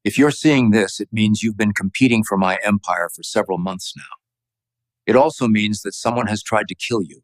If you're seeing this, it means you've been competing for my empire for several months now. It also means that someone has tried to kill you.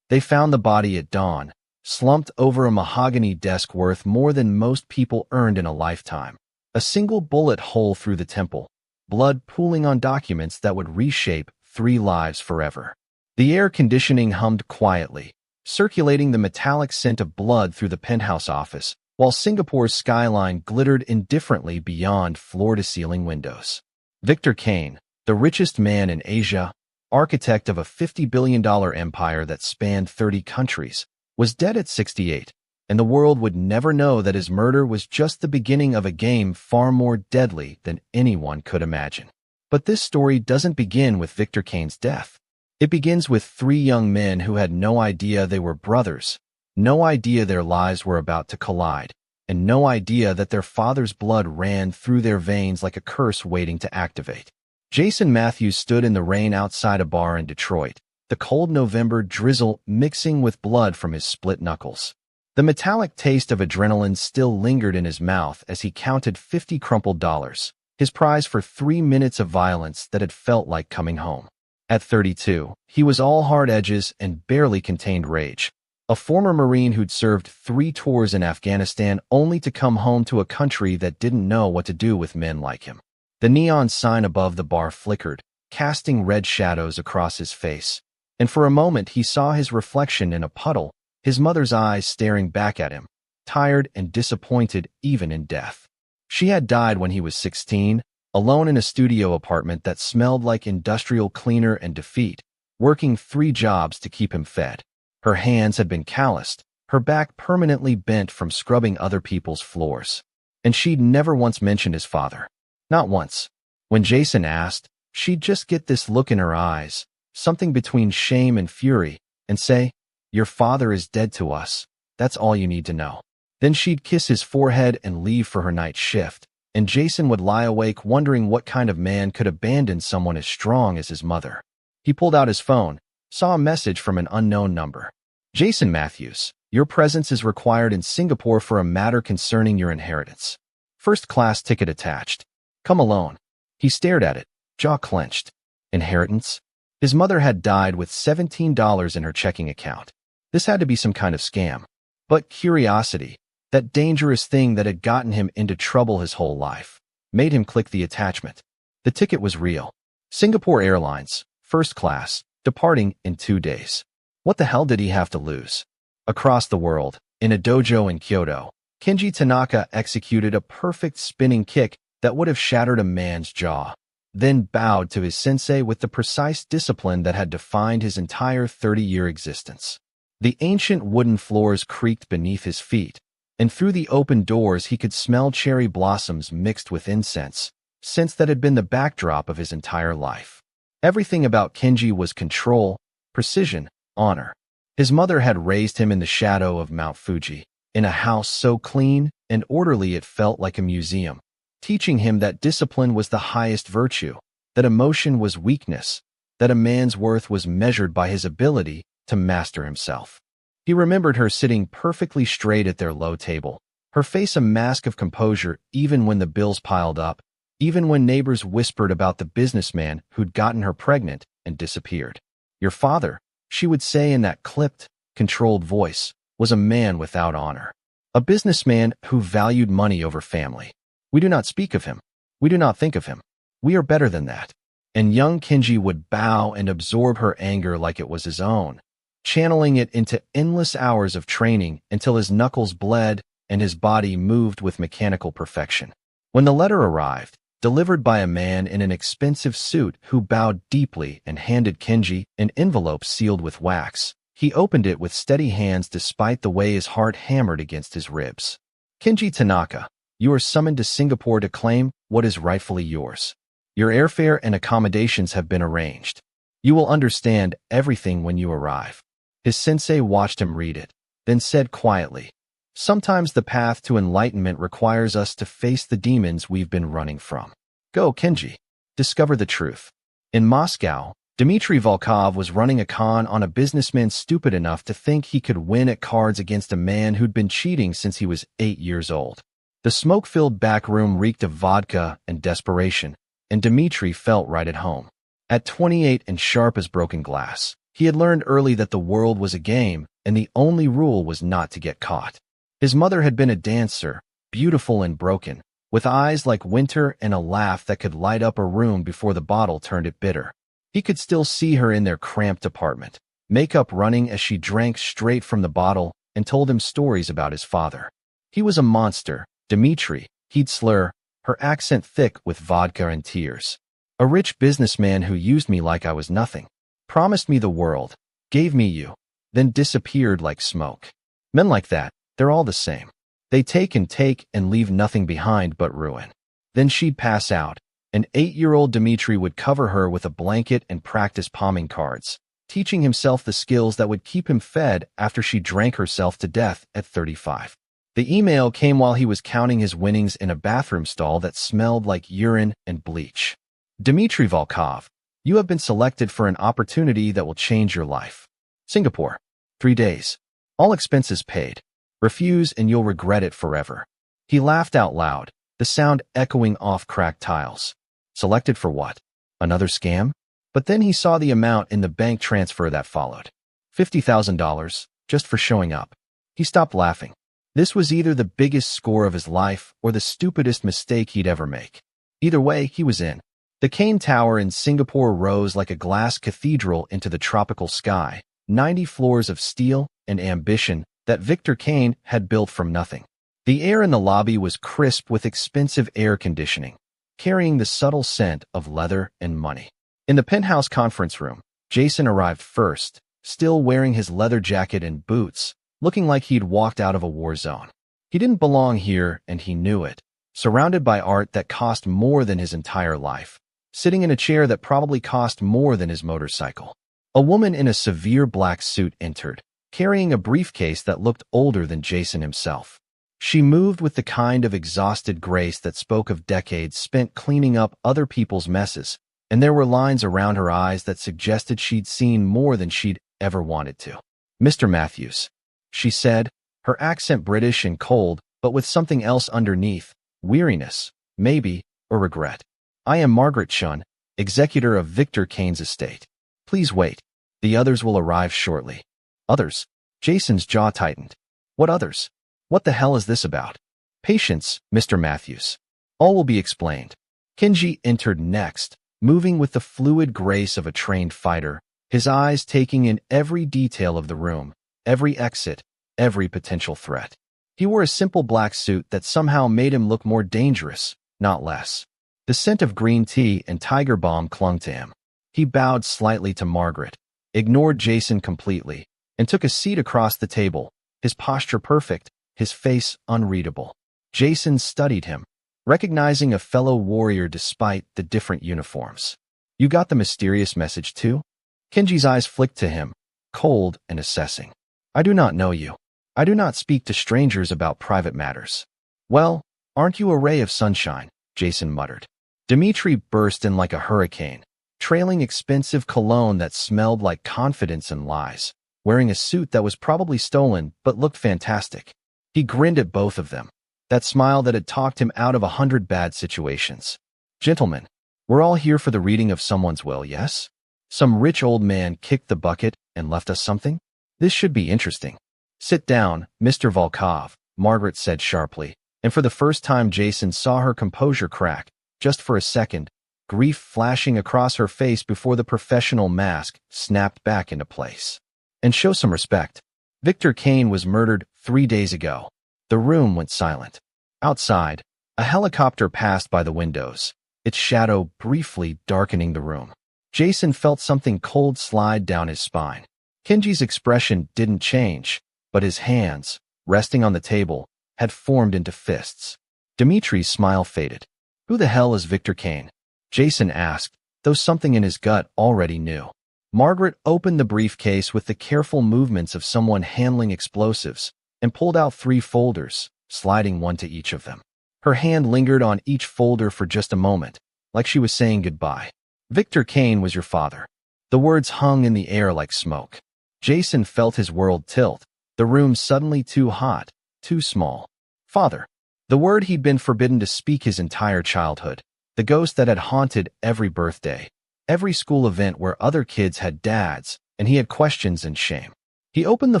They found the body at dawn, slumped over a mahogany desk worth more than most people earned in a lifetime. A single bullet hole through the temple, blood pooling on documents that would reshape 3 lives forever. The air conditioning hummed quietly, circulating the metallic scent of blood through the penthouse office, while Singapore's skyline glittered indifferently beyond floor-to-ceiling windows. Victor Kane, the richest man in Asia, architect of a $50 billion empire that spanned 30 countries, was dead at 68, and the world would never know that his murder was just the beginning of a game far more deadly than anyone could imagine. But this story doesn't begin with Victor Kane's death. It begins with 3 young men who had no idea they were brothers, no idea their lives were about to collide, and no idea that their father's blood ran through their veins like a curse waiting to activate. Jason Matthews stood in the rain outside a bar in Detroit, the cold November drizzle mixing with blood from his split knuckles. The metallic taste of adrenaline still lingered in his mouth as he counted 50 crumpled dollars, his prize for 3 minutes of violence that had felt like coming home. At 32, he was all hard edges and barely contained rage. A former Marine who'd served 3 tours in Afghanistan only to come home to a country that didn't know what to do with men like him. The neon sign above the bar flickered, casting red shadows across his face, and for a moment he saw his reflection in a puddle, his mother's eyes staring back at him, tired and disappointed even in death. She had died when he was 16, alone in a studio apartment that smelled like industrial cleaner and defeat, working 3 jobs to keep him fed. Her hands had been calloused, her back permanently bent from scrubbing other people's floors. And she'd never once mentioned his father. Not once. When Jason asked, she'd just get this look in her eyes, something between shame and fury, and say, "Your father is dead to us. That's all you need to know." Then she'd kiss his forehead and leave for her night shift, and Jason would lie awake wondering what kind of man could abandon someone as strong as his mother. He pulled out his phone, saw a message from an unknown number. "Jason Matthews, your presence is required in Singapore for a matter concerning your inheritance. First-class ticket attached. Come alone." He stared at it, jaw clenched. Inheritance? His mother had died with $17 in her checking account. This had to be some kind of scam. But curiosity, that dangerous thing that had gotten him into trouble his whole life, made him click the attachment. The ticket was real. Singapore Airlines, first class, departing in 2 days. What the hell did he have to lose? Across the world, in a dojo in Kyoto, Kenji Tanaka executed a perfect spinning kick that would have shattered a man's jaw, then bowed to his sensei with the precise discipline that had defined his entire 30-year existence. The ancient wooden floors creaked beneath his feet, and through the open doors he could smell cherry blossoms mixed with incense, scents that had been the backdrop of his entire life. Everything about Kenji was control, precision, honor. His mother had raised him in the shadow of Mount Fuji, in a house so clean and orderly it felt like a museum, teaching him that discipline was the highest virtue, that emotion was weakness, that a man's worth was measured by his ability to master himself. He remembered her sitting perfectly straight at their low table, her face a mask of composure even when the bills piled up, even when neighbors whispered about the businessman who'd gotten her pregnant and disappeared. "Your father," she would say in that clipped, controlled voice, "was a man without honor. A businessman who valued money over family. We do not speak of him. We do not think of him. We are better than that." And young Kenji would bow and absorb her anger like it was his own, channeling it into endless hours of training until his knuckles bled and his body moved with mechanical perfection. When the letter arrived, delivered by a man in an expensive suit who bowed deeply and handed Kenji an envelope sealed with wax, he opened it with steady hands despite the way his heart hammered against his ribs. "Kenji Tanaka, you are summoned to Singapore to claim what is rightfully yours. Your airfare and accommodations have been arranged. You will understand everything when you arrive." His sensei watched him read it, then said quietly, "Sometimes the path to enlightenment requires us to face the demons we've been running from. Go, Kenji. Discover the truth." In Moscow, Dmitri Volkov was running a con on a businessman stupid enough to think he could win at cards against a man who'd been cheating since he was 8 years old. The smoke-filled back room reeked of vodka and desperation, and Dmitri felt right at home. At 28 and sharp as broken glass, he had learned early that the world was a game, and the only rule was not to get caught. His mother had been a dancer, beautiful and broken, with eyes like winter and a laugh that could light up a room before the bottle turned it bitter. He could still see her in their cramped apartment, makeup running as she drank straight from the bottle and told him stories about his father. He was a monster, Dmitri, he'd slur, her accent thick with vodka and tears. A rich businessman who used me like I was nothing, promised me the world, gave me you, then disappeared like smoke. Men like that, they're all the same. They take and leave nothing behind but ruin. Then she'd pass out, and 8-year-old Dmitri would cover her with a blanket and practice palming cards, teaching himself the skills that would keep him fed after she drank herself to death at 35. The email came while he was counting his winnings in a bathroom stall that smelled like urine and bleach. Dmitri Volkov, you have been selected for an opportunity that will change your life. Singapore. 3 days. All expenses paid. Refuse and you'll regret it forever. He laughed out loud, the sound echoing off cracked tiles. Selected for what? Another scam? But then he saw the amount in the bank transfer that followed. $50,000, just for showing up. He stopped laughing. This was either the biggest score of his life or the stupidest mistake he'd ever make. Either way, he was in. The Kane Tower in Singapore rose like a glass cathedral into the tropical sky, 90 floors of steel and ambition that Victor Kane had built from nothing. The air in the lobby was crisp with expensive air conditioning, carrying the subtle scent of leather and money. In the penthouse conference room, Jason arrived first, still wearing his leather jacket and boots, looking like he'd walked out of a war zone. He didn't belong here, and he knew it. Surrounded by art that cost more than his entire life, sitting in a chair that probably cost more than his motorcycle. A woman in a severe black suit entered, carrying a briefcase that looked older than Jason himself. She moved with the kind of exhausted grace that spoke of decades spent cleaning up other people's messes, and there were lines around her eyes that suggested she'd seen more than she'd ever wanted to. "Mr. Matthews," she said, her accent British and cold, but with something else underneath, weariness, maybe, or regret. "I am Margaret Chun, executor of Victor Kane's estate. Please wait. The others will arrive shortly." "Others?" Jason's jaw tightened. "What others? What the hell is this about?" "Patience, Mr. Matthews. All will be explained." Kenji entered next, moving with the fluid grace of a trained fighter, his eyes taking in every detail of the room, every exit, every potential threat. He wore a simple black suit that somehow made him look more dangerous, not less. The scent of green tea and tiger balm clung to him. He bowed slightly to Margaret, ignored Jason completely, and took a seat across the table, his posture perfect, his face unreadable. Jason studied him, recognizing a fellow warrior despite the different uniforms. "You got the mysterious message too?" Kenji's eyes flicked to him, cold and assessing. "I do not know you. I do not speak to strangers about private matters." "Well, aren't you a ray of sunshine?" Jason muttered. Dmitri burst in like a hurricane, trailing expensive cologne that smelled like confidence and lies, wearing a suit that was probably stolen but looked fantastic. He grinned at both of them, that smile that had talked him out of 100 bad situations. "Gentlemen, we're all here for the reading of someone's will, yes? Some rich old man kicked the bucket and left us something? This should be interesting." "Sit down, Mr. Volkov," Margaret said sharply, and for the first time Jason saw her composure crack, just for a second, grief flashing across her face before the professional mask snapped back into place. "And show some respect. Victor Kane was murdered 3 days ago." The room went silent. Outside, a helicopter passed by the windows, its shadow briefly darkening the room. Jason felt something cold slide down his spine. Kenji's expression didn't change, but his hands, resting on the table, had formed into fists. Dmitri's smile faded. "Who the hell is Victor Kane?" Jason asked, though something in his gut already knew. Margaret opened the briefcase with the careful movements of someone handling explosives and pulled out 3 folders, sliding one to each of them. Her hand lingered on each folder for just a moment, like she was saying goodbye. "Victor Kane was your father." The words hung in the air like smoke. Jason felt his world tilt, the room suddenly too hot, too small. "Father." The word he'd been forbidden to speak his entire childhood, the ghost that had haunted every birthday, every school event where other kids had dads, and he had questions and shame. He opened the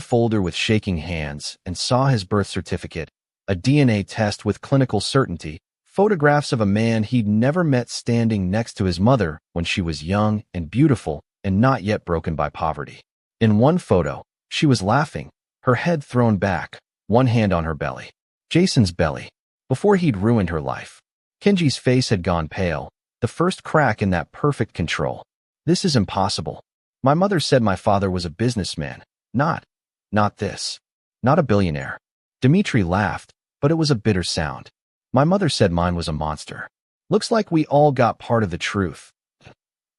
folder with shaking hands and saw his birth certificate, a DNA test with clinical certainty, photographs of a man he'd never met standing next to his mother when she was young and beautiful and not yet broken by poverty. In one photo, she was laughing, her head thrown back, one hand on her belly. Jason's belly, before he'd ruined her life. Kenji's face had gone pale, the first crack in that perfect control. This is impossible. My mother said my father was a businessman. Not this. Not a billionaire. Dmitri laughed, but it was a bitter sound. My mother said mine was a monster. Looks like we all got part of the truth.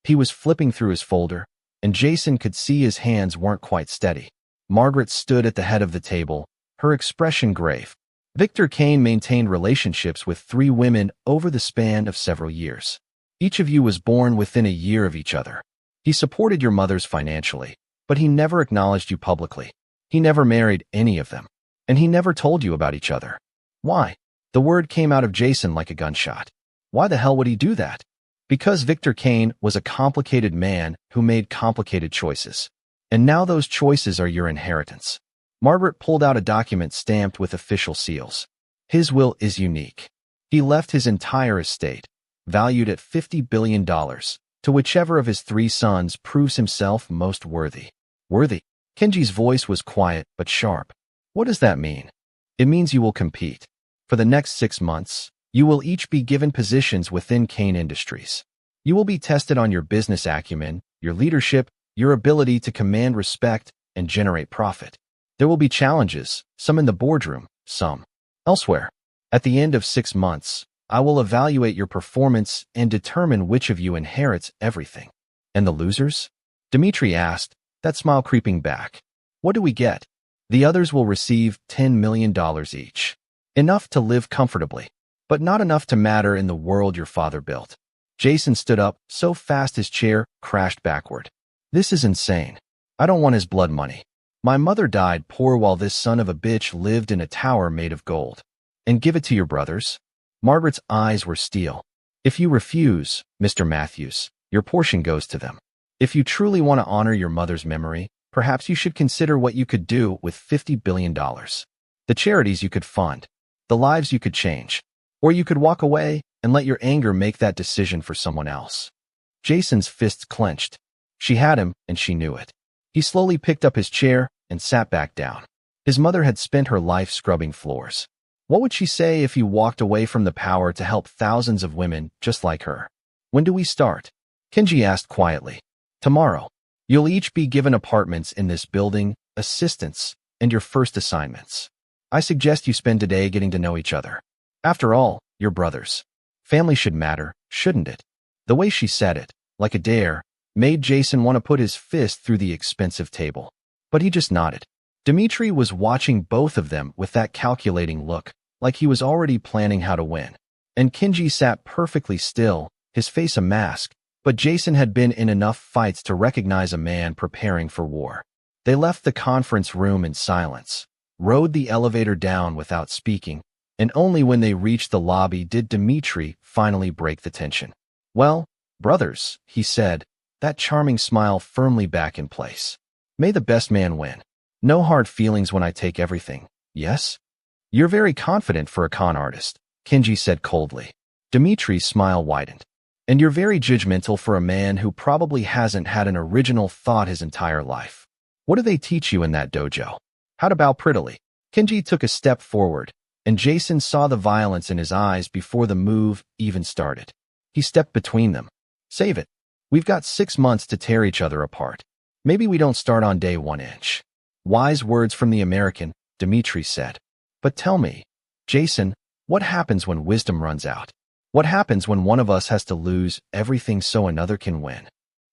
He was flipping through his folder, and Jason could see his hands weren't quite steady. Margaret stood at the head of the table, her expression grave. Victor Kane maintained relationships with 3 women over the span of several years. Each of you was born within a year of each other. He supported your mothers financially, but he never acknowledged you publicly. He never married any of them. And he never told you about each other. Why? The word came out of Jason like a gunshot. Why the hell would he do that? Because Victor Kane was a complicated man who made complicated choices. And now those choices are your inheritance. Margaret pulled out a document stamped with official seals. His will is unique. He left his entire estate, valued at $50 billion, to whichever of his 3 sons proves himself most worthy. Worthy? Kenji's voice was quiet but sharp. What does that mean? It means you will compete. For the next 6 months, you will each be given positions within Kane Industries. You will be tested on your business acumen, your leadership, your ability to command respect and generate profit. There will be challenges, some in the boardroom, some elsewhere. At the end of 6 months, I will evaluate your performance and determine which of you inherits everything. And the losers? Dmitri asked, that smile creeping back. What do we get? The others will receive $10 million each. Enough to live comfortably, but not enough to matter in the world your father built. Jason stood up so fast his chair crashed backward. This is insane. I don't want his blood money. My mother died poor while this son of a bitch lived in a tower made of gold. And give it to your brothers? Margaret's eyes were steel. If you refuse, Mr. Matthews, your portion goes to them. If you truly want to honor your mother's memory, perhaps you should consider what you could do with $50 billion. The charities you could fund, the lives you could change, or you could walk away and let your anger make that decision for someone else. Jason's fists clenched. She had him, and she knew it. He slowly picked up his chair and sat back down. His mother had spent her life scrubbing floors. What would she say if he walked away from the power to help thousands of women just like her? When do we start? Kenji asked quietly. Tomorrow. You'll each be given apartments in this building, assistants, and your first assignments. I suggest you spend today getting to know each other. After all, you're brothers. Family should matter, shouldn't it? The way she said it, like a dare, made Jason want to put his fist through the expensive table. But he just nodded. Dmitri was watching both of them with that calculating look, like he was already planning how to win. And Kenji sat perfectly still, his face a mask, but Jason had been in enough fights to recognize a man preparing for war. They left the conference room in silence, rode the elevator down without speaking, and only when they reached the lobby did Dmitri finally break the tension. Well, brothers, he said, that charming smile firmly back in place. May the best man win. No hard feelings when I take everything, yes? You're very confident for a con artist, Kenji said coldly. Dmitri's smile widened. And you're very judgmental for a man who probably hasn't had an original thought his entire life. What do they teach you in that dojo? How to bow prettily. Kenji took a step forward, and Jason saw the violence in his eyes before the move even started. He stepped between them. Save it. We've got 6 months to tear each other apart. Maybe we don't start on day 1 inch. Wise words from the American, Dmitri said. But tell me, Jason, what happens when wisdom runs out? What happens when one of us has to lose everything so another can win?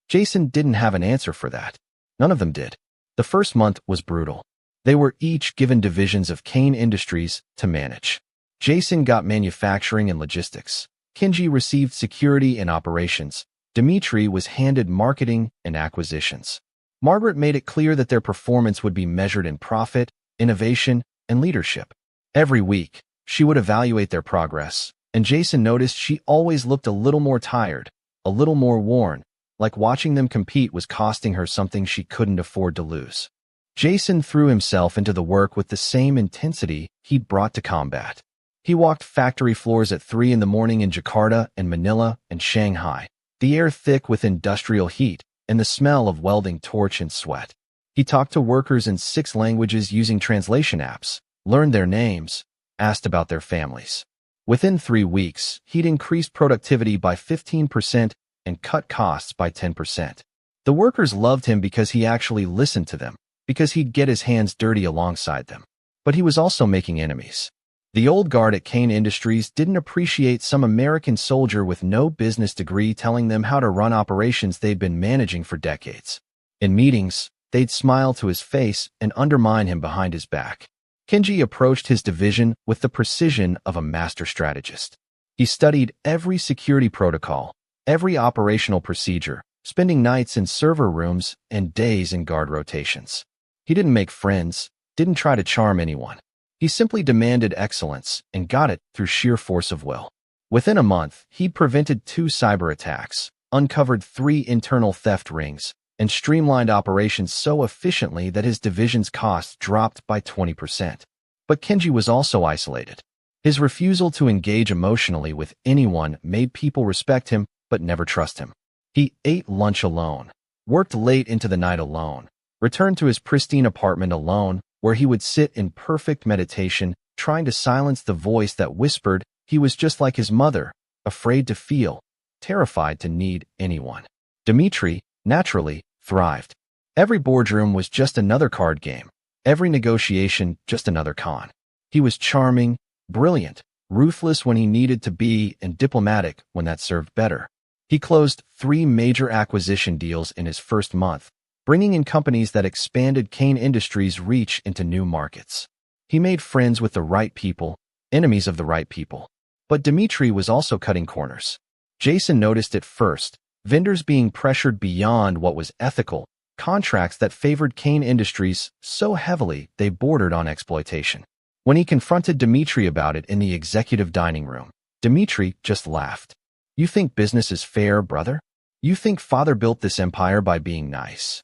Jason didn't have an answer for that. None of them did. The first month was brutal. They were each given divisions of Kane Industries to manage. Jason got manufacturing and logistics. Kenji received security and operations. Dmitri was handed marketing and acquisitions. Margaret made it clear that their performance would be measured in profit, innovation, and leadership. Every week, She would evaluate their progress, and Jason noticed she always looked a little more tired, a little more worn, like watching them compete was costing her something she couldn't afford to lose. Jason threw himself into the work with the same intensity he'd brought to combat. He walked factory floors at 3 in the morning in Jakarta and Manila and Shanghai, the air thick with industrial heat and the smell of welding torch and sweat. He talked to workers in 6 languages using translation apps, learned their names, asked about their families. Within 3 weeks, he'd increased productivity by 15% and cut costs by 10%. The workers loved him because he actually listened to them, because he'd get his hands dirty alongside them. But he was also making enemies. The old guard at Kane Industries didn't appreciate some American soldier with no business degree telling them how to run operations they'd been managing for decades. In meetings, they'd smile to his face and undermine him behind his back. Kenji approached his division with the precision of a master strategist. He studied every security protocol, every operational procedure, spending nights in server rooms and days in guard rotations. He didn't make friends, didn't try to charm anyone. He simply demanded excellence and got it through sheer force of will. Within a month, he'd prevented 2 cyber attacks, uncovered 3 internal theft rings, and streamlined operations so efficiently that his division's costs dropped by 20%. But Kenji was also isolated. His refusal to engage emotionally with anyone made people respect him but never trust him. He ate lunch alone, worked late into the night alone, returned to his pristine apartment alone, where he would sit in perfect meditation, trying to silence the voice that whispered he was just like his mother, afraid to feel, terrified to need anyone. Dmitri, naturally, thrived. Every boardroom was just another card game, every negotiation just another con. He was charming, brilliant, ruthless when he needed to be, and diplomatic when that served better. He closed 3 major acquisition deals in his first month, bringing in companies that expanded Kane Industries' reach into new markets. He made friends with the right people, enemies of the right people. But Dmitri was also cutting corners. Jason noticed it first, vendors being pressured beyond what was ethical, contracts that favored Kane Industries so heavily they bordered on exploitation. When he confronted Dmitri about it in the executive dining room, Dmitri just laughed. "You think business is fair, brother? You think father built this empire by being nice?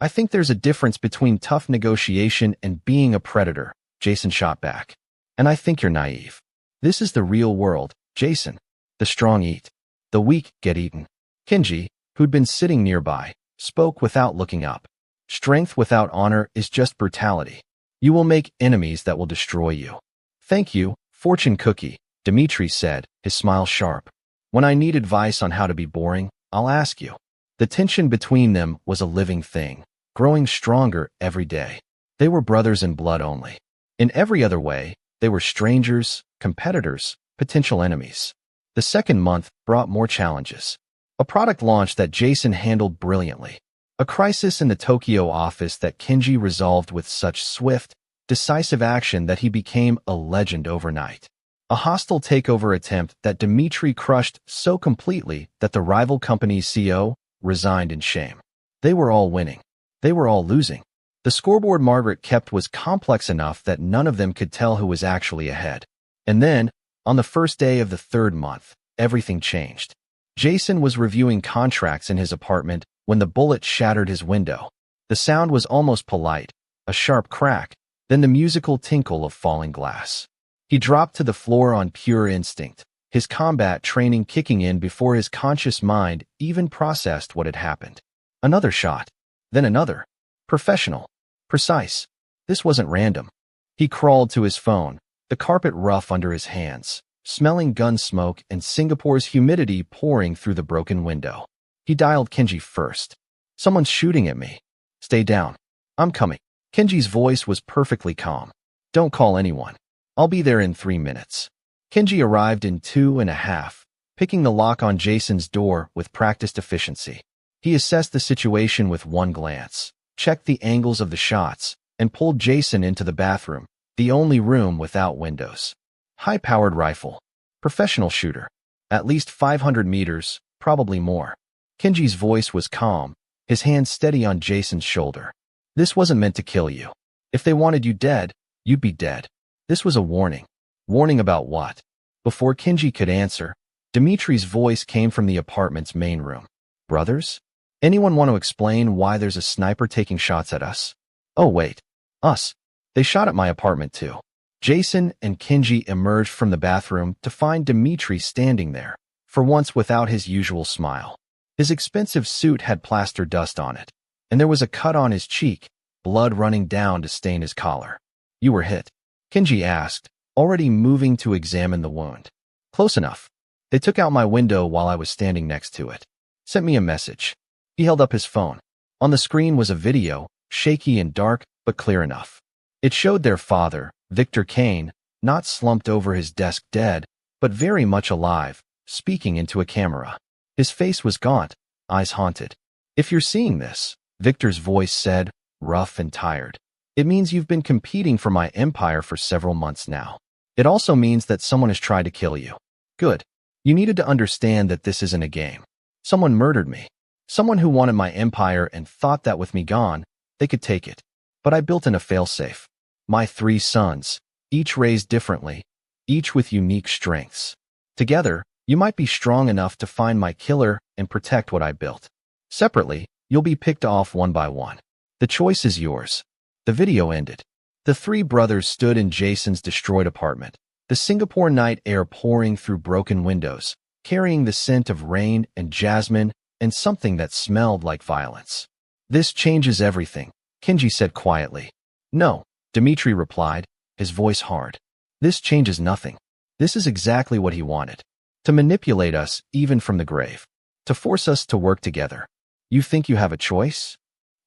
I think there's a difference between tough negotiation and being a predator," Jason shot back. "And I think you're naive. This is the real world, Jason. The strong eat. The weak get eaten." Kenji, who'd been sitting nearby, spoke without looking up. "Strength without honor is just brutality. You will make enemies that will destroy you." "Thank you, fortune cookie," Dmitri said, his smile sharp. "When I need advice on how to be boring, I'll ask you." The tension between them was a living thing, growing stronger every day. They were brothers in blood only. In every other way, they were strangers, competitors, potential enemies. The second month brought more challenges. A product launch that Jason handled brilliantly. A crisis in the Tokyo office that Kenji resolved with such swift, decisive action that he became a legend overnight. A hostile takeover attempt that Dmitri crushed so completely that the rival company's CEO resigned in shame. They were all winning. They were all losing. The scoreboard Margaret kept was complex enough that none of them could tell who was actually ahead. And then, on the first day of the third month, everything changed. Jason was reviewing contracts in his apartment when the bullet shattered his window. The sound was almost polite, a sharp crack, then the musical tinkle of falling glass. He dropped to the floor on pure instinct, his combat training kicking in before his conscious mind even processed what had happened. Another shot, then another. Professional. Precise. This wasn't random. He crawled to his phone, the carpet rough under his hands, smelling gun smoke and Singapore's humidity pouring through the broken window. He dialed Kenji first. "Someone's shooting at me. Stay down. I'm coming." Kenji's voice was perfectly calm. "Don't call anyone. I'll be there in 3 minutes." Kenji arrived in 2.5, picking the lock on Jason's door with practiced efficiency. He assessed the situation with one glance, checked the angles of the shots, and pulled Jason into the bathroom, the only room without windows. High-powered rifle. Professional shooter. At least 500 meters, probably more. Kenji's voice was calm, his hand steady on Jason's shoulder. "This wasn't meant to kill you. If they wanted you dead, you'd be dead. This was a warning. Warning about what? Before Kenji could answer, Dmitri's voice came from the apartment's main room. Brothers? Anyone want to explain why there's a sniper taking shots at us? Oh wait. Us. They shot at my apartment too. Jason and Kenji emerged from the bathroom to find Dmitri standing there, for once without his usual smile. His expensive suit had plaster dust on it, and there was a cut on his cheek, blood running down to stain his collar. You were hit? Kenji asked, already moving to examine the wound. Close enough. They took out my window while I was standing next to it. Sent me a message. He held up his phone. On the screen was a video, shaky and dark, but clear enough. It showed their father, Victor Kane, not slumped over his desk dead, but very much alive, speaking into a camera. His face was gaunt, eyes haunted. If you're seeing this, Victor's voice said, rough and tired, it means you've been competing for my empire for several months now. It also means that someone has tried to kill you. Good. You needed to understand that this isn't a game. Someone murdered me. Someone who wanted my empire and thought that with me gone, they could take it. But I built in a failsafe. My 3 sons, each raised differently, each with unique strengths. Together, you might be strong enough to find my killer and protect what I built. Separately, you'll be picked off one by one. The choice is yours. The video ended. The 3 brothers stood in Jason's destroyed apartment, the Singapore night air pouring through broken windows, carrying the scent of rain and jasmine and something that smelled like violence. This changes everything, Kenji said quietly. No, Dmitri replied, his voice hard. This changes nothing. This is exactly what he wanted. To manipulate us, even from the grave. To force us to work together. You think you have a choice?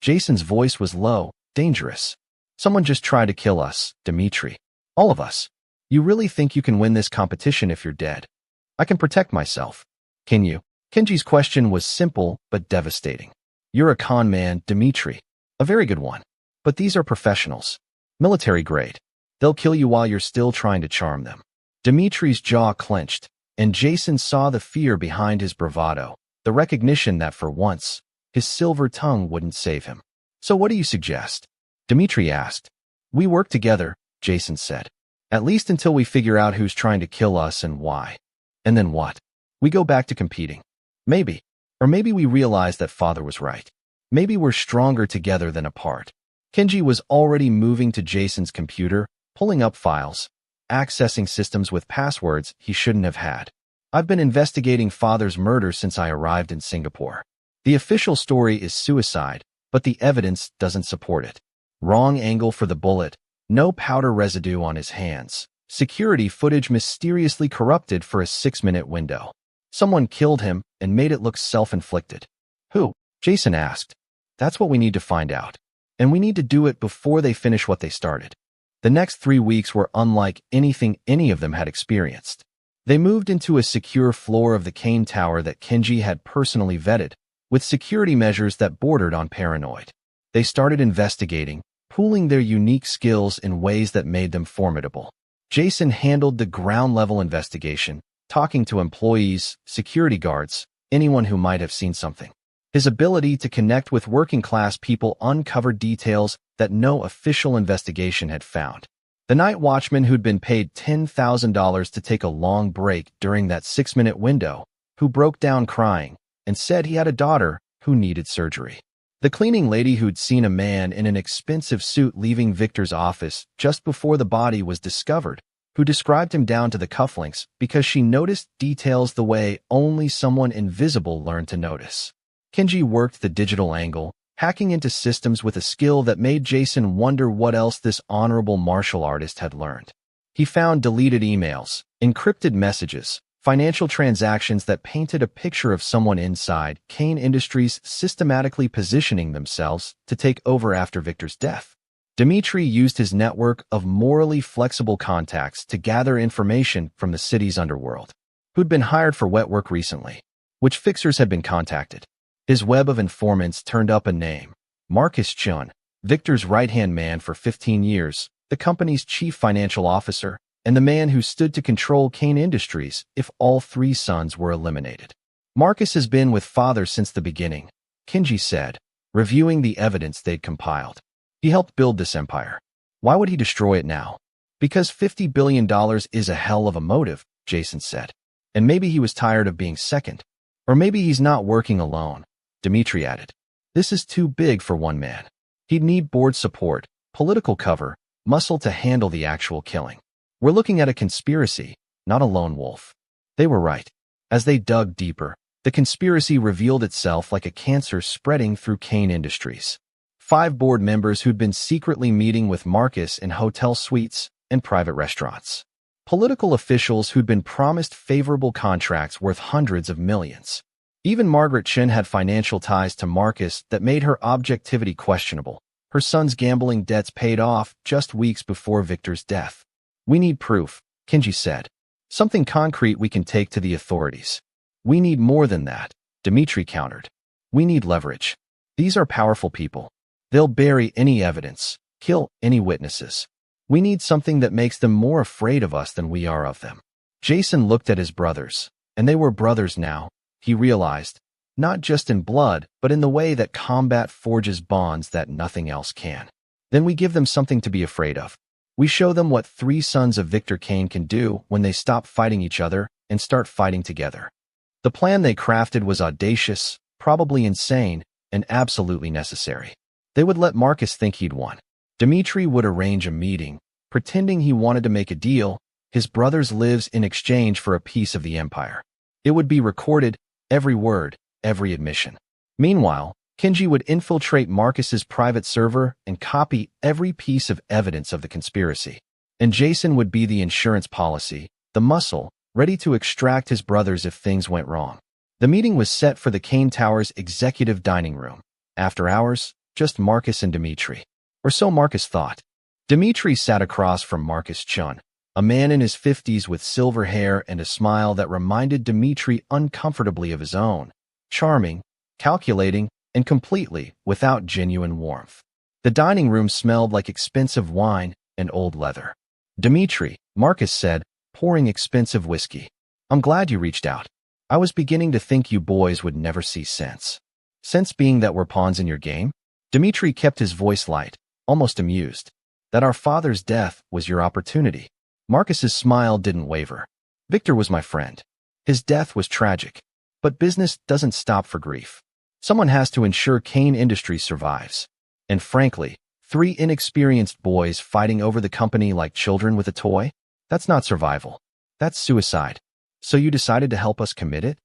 Jason's voice was low, dangerous. Someone just tried to kill us, Dmitri. All of us. You really think you can win this competition if you're dead? I can protect myself. Can you? Kenji's question was simple but devastating. You're a con man, Dmitri. A very good one. But these are professionals. Military grade. They'll kill you while you're still trying to charm them. Dmitri's jaw clenched, and Jason saw the fear behind his bravado, the recognition that for once, his silver tongue wouldn't save him. So what do you suggest? Dmitri asked. We work together, Jason said. At least until we figure out who's trying to kill us and why. And then what? We go back to competing. Maybe. Or maybe we realize that father was right. Maybe we're stronger together than apart. Kenji was already moving to Jason's computer, pulling up files, accessing systems with passwords he shouldn't have had. I've been investigating father's murder since I arrived in Singapore. The official story is suicide, but the evidence doesn't support it. Wrong angle for the bullet, no powder residue on his hands. Security footage mysteriously corrupted for a 6-minute window. Someone killed him and made it look self-inflicted. Who? Jason asked. That's what we need to find out. And we need to do it before they finish what they started. The next 3 weeks were unlike anything any of them had experienced. They moved into a secure floor of the Kane Tower that Kenji had personally vetted, with security measures that bordered on paranoid. They started investigating, pooling their unique skills in ways that made them formidable. Jason handled the ground-level investigation, talking to employees, security guards, anyone who might have seen something. His ability to connect with working-class people uncovered details that no official investigation had found. The night watchman who'd been paid $10,000 to take a long break during that 6-minute window, who broke down crying and said he had a daughter who needed surgery. The cleaning lady who'd seen a man in an expensive suit leaving Victor's office just before the body was discovered, who described him down to the cufflinks because she noticed details the way only someone invisible learned to notice. Kenji worked the digital angle, hacking into systems with a skill that made Jason wonder what else this honorable martial artist had learned. He found deleted emails, encrypted messages, financial transactions that painted a picture of someone inside Kane Industries systematically positioning themselves to take over after Victor's death. Dmitri used his network of morally flexible contacts to gather information from the city's underworld, who'd been hired for wet work recently, which fixers had been contacted. His web of informants turned up a name, Marcus Chun, Victor's right-hand man for 15 years, the company's chief financial officer, and the man who stood to control Kane Industries if all 3 sons were eliminated. Marcus has been with father since the beginning, Kenji said, reviewing the evidence they'd compiled. He helped build this empire. Why would he destroy it now? Because $50 billion is a hell of a motive, Jason said. And maybe he was tired of being second. Or maybe he's not working alone, Dmitri added. This is too big for one man. He'd need board support, political cover, muscle to handle the actual killing. We're looking at a conspiracy, not a lone wolf. They were right. As they dug deeper, the conspiracy revealed itself like a cancer spreading through Kane Industries. 5 board members who'd been secretly meeting with Marcus in hotel suites and private restaurants. Political officials who'd been promised favorable contracts worth hundreds of millions. Even Margaret Chen had financial ties to Marcus that made her objectivity questionable. Her son's gambling debts paid off just weeks before Victor's death. We need proof, Kenji said. Something concrete we can take to the authorities. We need more than that, Dmitri countered. We need leverage. These are powerful people. They'll bury any evidence, kill any witnesses. We need something that makes them more afraid of us than we are of them. Jason looked at his brothers, and they were brothers now, he realized, not just in blood, but in the way that combat forges bonds that nothing else can. Then we give them something to be afraid of. We show them what 3 sons of Victor Kane can do when they stop fighting each other and start fighting together. The plan they crafted was audacious, probably insane, and absolutely necessary. They would let Marcus think he'd won. Dmitri would arrange a meeting, pretending he wanted to make a deal, his brother's lives in exchange for a piece of the empire. It would be recorded, every word, every admission. Meanwhile, Kenji would infiltrate Marcus's private server and copy every piece of evidence of the conspiracy. And Jason would be the insurance policy, the muscle, ready to extract his brothers if things went wrong. The meeting was set for the Kane Tower's executive dining room. After hours, just Marcus and Dmitri. Or so Marcus thought. Dmitri sat across from Marcus Chun, a man in his 50s with silver hair and a smile that reminded Dmitri uncomfortably of his own. Charming, calculating, and completely without genuine warmth. The dining room smelled like expensive wine and old leather. Dmitri, Marcus said, pouring expensive whiskey. I'm glad you reached out. I was beginning to think you boys would never see sense. Sense being that we're pawns in your game? Dmitri kept his voice light, almost amused. That our father's death was your opportunity. Marcus's smile didn't waver. Victor was my friend. His death was tragic. But business doesn't stop for grief. Someone has to ensure Kane Industries survives. And frankly, 3 inexperienced boys fighting over the company like children with a toy? That's not survival. That's suicide. So you decided to help us commit it?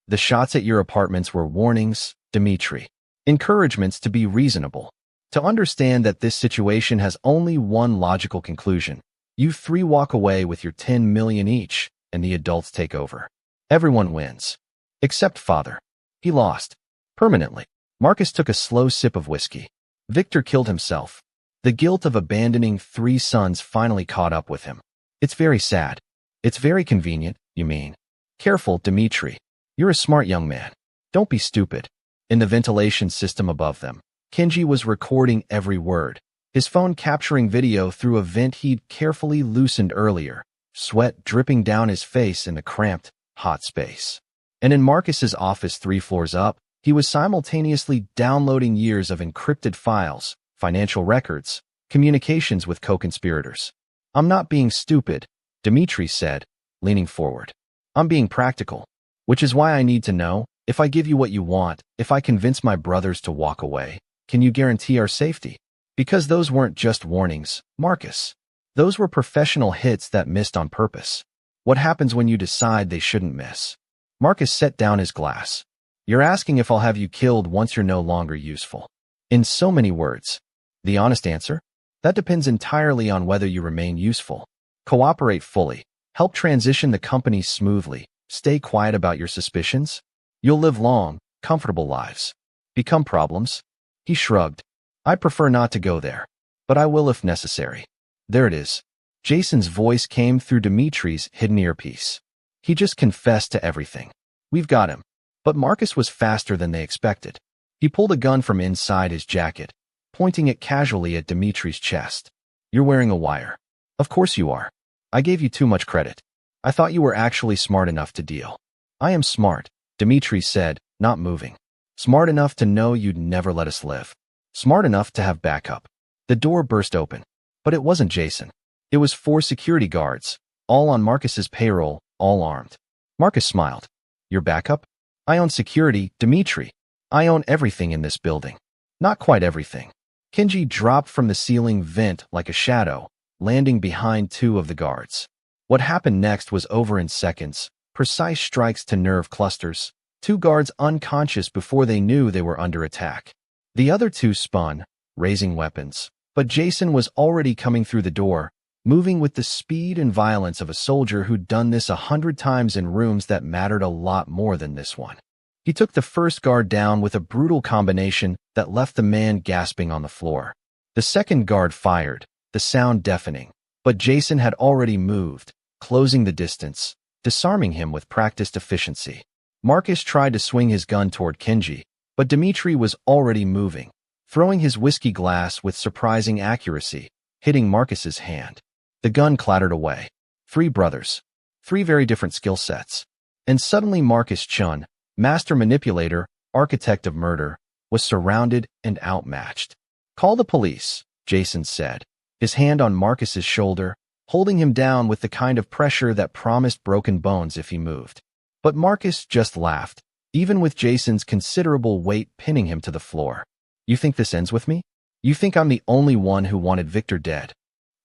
The shots at your apartments were warnings, Dmitri. Encouragements to be reasonable. To understand that this situation has only one logical conclusion. You 3 walk away with your 10 million each, and the adults take over. Everyone wins. Except father. He lost. Permanently. Marcus took a slow sip of whiskey. Victor killed himself. The guilt of abandoning 3 sons finally caught up with him. It's very sad. It's very convenient, you mean. Careful, Dmitri. You're a smart young man. Don't be stupid. In the ventilation system above them, Kenji was recording every word, his phone capturing video through a vent he'd carefully loosened earlier, sweat dripping down his face in the cramped, hot space. And in Marcus's office 3 floors up, he was simultaneously downloading years of encrypted files, financial records, communications with co-conspirators. I'm not being stupid, Dmitri said, leaning forward. I'm being practical, which is why I need to know, if I give you what you want, if I convince my brothers to walk away, can you guarantee our safety? Because those weren't just warnings, Marcus. Those were professional hits that missed on purpose. What happens when you decide they shouldn't miss? Marcus set down his glass. You're asking if I'll have you killed once you're no longer useful. In so many words. The honest answer? That depends entirely on whether you remain useful. Cooperate fully. Help transition the company smoothly. Stay quiet about your suspicions. You'll live long, comfortable lives. Become problems? He shrugged. I prefer not to go there. But I will if necessary. There it is. Jason's voice came through Dmitri's hidden earpiece. He just confessed to everything. We've got him. But Marcus was faster than they expected. He pulled a gun from inside his jacket, pointing it casually at Dmitri's chest. You're wearing a wire. Of course you are. I gave you too much credit. I thought you were actually smart enough to deal. I am smart, Dmitri said, not moving. Smart enough to know you'd never let us live. Smart enough to have backup. The door burst open. But it wasn't Jason. It was 4 security guards, all on Marcus's payroll, all armed. Marcus smiled. Your backup? I own security, Dmitri. I own everything in this building. Not quite everything. Kenji dropped from the ceiling vent like a shadow, landing behind 2 of the guards. What happened next was over in seconds, precise strikes to nerve clusters, 2 guards unconscious before they knew they were under attack. The other 2 spun, raising weapons, but Jason was already coming through the door, moving with the speed and violence of a soldier who'd done this 100 times in rooms that mattered a lot more than this one. He took the first guard down with a brutal combination that left the man gasping on the floor. The second guard fired, the sound deafening, but Jason had already moved, closing the distance, disarming him with practiced efficiency. Marcus tried to swing his gun toward Kenji, but Dmitri was already moving, throwing his whiskey glass with surprising accuracy, hitting Marcus's hand. The gun clattered away. 3 brothers. 3 very different skill sets. And suddenly Marcus Chun, master manipulator, architect of murder, was surrounded and outmatched. Call the police, Jason said, his hand on Marcus's shoulder, holding him down with the kind of pressure that promised broken bones if he moved. But Marcus just laughed, even with Jason's considerable weight pinning him to the floor. You think this ends with me? You think I'm the only one who wanted Victor dead?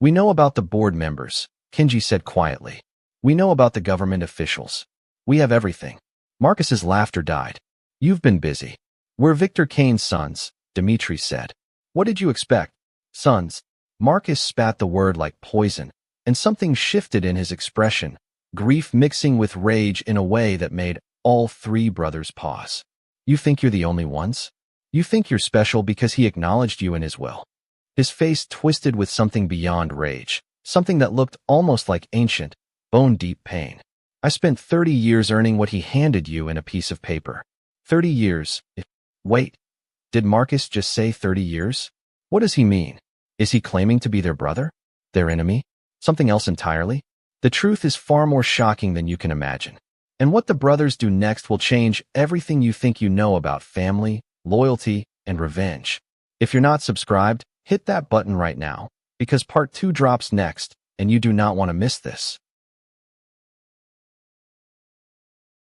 We know about the board members, Kenji said quietly. We know about the government officials. We have everything. Marcus's laughter died. You've been busy. We're Victor Kane's sons, Dmitri said. What did you expect? Sons. Marcus spat the word like poison, and something shifted in his expression, grief mixing with rage in a way that made all 3 brothers pause. You think you're the only ones? You think you're special because he acknowledged you in his will. His face twisted with something beyond rage, something that looked almost like ancient, bone-deep pain. I spent 30 years earning what he handed you in a piece of paper. 30 years. Wait, did Marcus just say 30 years? What does he mean? Is he claiming to be their brother? Their enemy? Something else entirely? The truth is far more shocking than you can imagine. And what the brothers do next will change everything you think you know about family, loyalty, and revenge. If you're not subscribed, hit that button right now, because part 2 drops next, and you do not want to miss this.